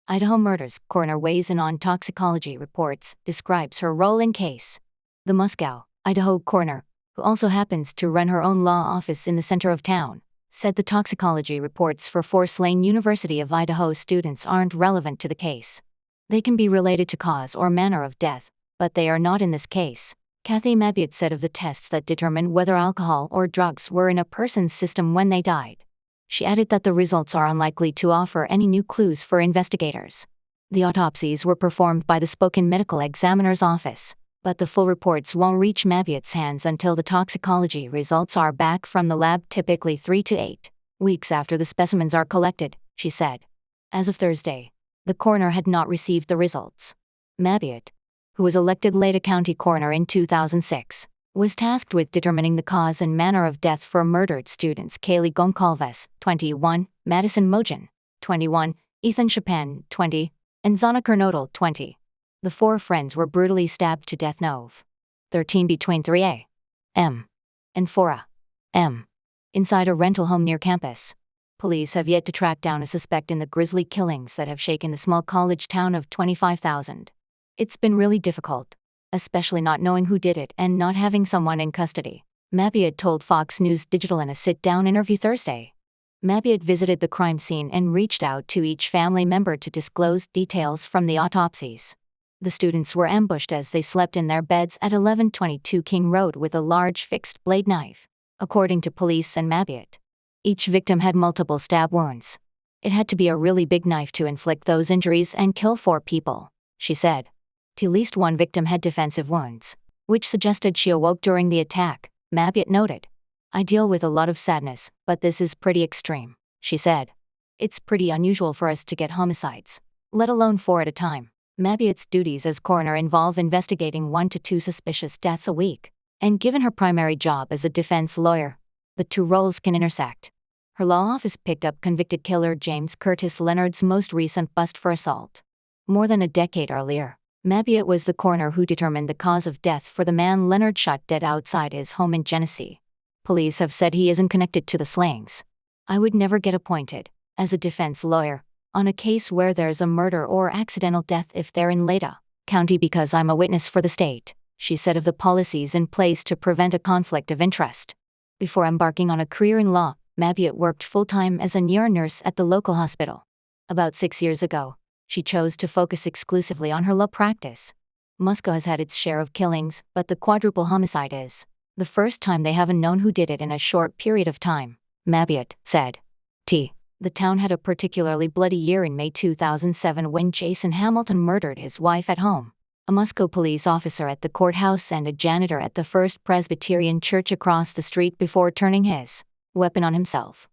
Idaho murders, coroner weighs in on toxicology reports, describes her role in case. The Moscow, Idaho coroner, who also happens to run her own law office in the center of town, said the toxicology reports for 4 slain University of Idaho students aren't relevant to the case. They can be related to cause or manner of death, but they are not in this case, Cathy Mabbutt said of the tests that determine whether alcohol or drugs were in a person's system when they died. She added that the results are unlikely to offer any new clues for investigators. The autopsies were performed by the Spokane Medical Examiner's Office, but the full reports won't reach Mabbutt's hands until the toxicology results are back from the lab, typically 3 to 8 weeks after the specimens are collected, she said. As of Thursday, the coroner had not received the results. Mabbutt, who was elected Latah County coroner in 2006, was tasked with determining the cause and manner of death for murdered students Kaylee Goncalves, 21, Madison Mogen, 21, Chapin, 20, and Xana Kernodle, 20. The 4 friends were brutally stabbed to death Nov. 13 between 3 a.m. and 4 a.m. inside a rental home near campus. Police have yet to track down a suspect in the grisly killings that have shaken the small college town of 25,000. It's been really difficult, especially not knowing who did it and not having someone in custody, Mabbutt told Fox News Digital in a sit-down interview Thursday. Mabbutt visited the crime scene and reached out to each family member to disclose details from the autopsies. The students were ambushed as they slept in their beds at 1122 King Road with a large fixed-blade knife, according to police and Mabbutt. Each victim had multiple stab wounds. It had to be a really big knife to inflict those injuries and kill 4 people, she said. At least one victim had defensive wounds, which suggested she awoke during the attack, Mabbutt noted. I deal with a lot of sadness, but this is pretty extreme, she said. It's pretty unusual for us to get homicides, let alone 4 at a time. Mabbutt's duties as coroner involve investigating 1 to 2 suspicious deaths a week, and given her primary job as a defense lawyer, the 2 roles can intersect. Her law office picked up convicted killer James Curtis Leonard's most recent bust for assault. More than a decade earlier, Mabbutt was the coroner who determined the cause of death for the man Leonard shot dead outside his home in Genesee. Police have said he isn't connected to the slayings. I would never get appointed, as a defense lawyer, on a case where there's a murder or accidental death if they're in Latah County because I'm a witness for the state, she said of the policies in place to prevent a conflict of interest. Before embarking on a career in law, Mabbutt worked full-time as a neuro nurse at the local hospital. About 6 years ago, she chose to focus exclusively on her law practice. Moscow has had its share of killings, but the quadruple homicide is the first time they haven't known who did it in a short period of time, Mabbutt said. The town had a particularly bloody year in May 2007 when Jason Hamilton murdered his wife at home, a Moscow police officer at the courthouse and a janitor at the First Presbyterian Church across the street before turning his weapon on himself.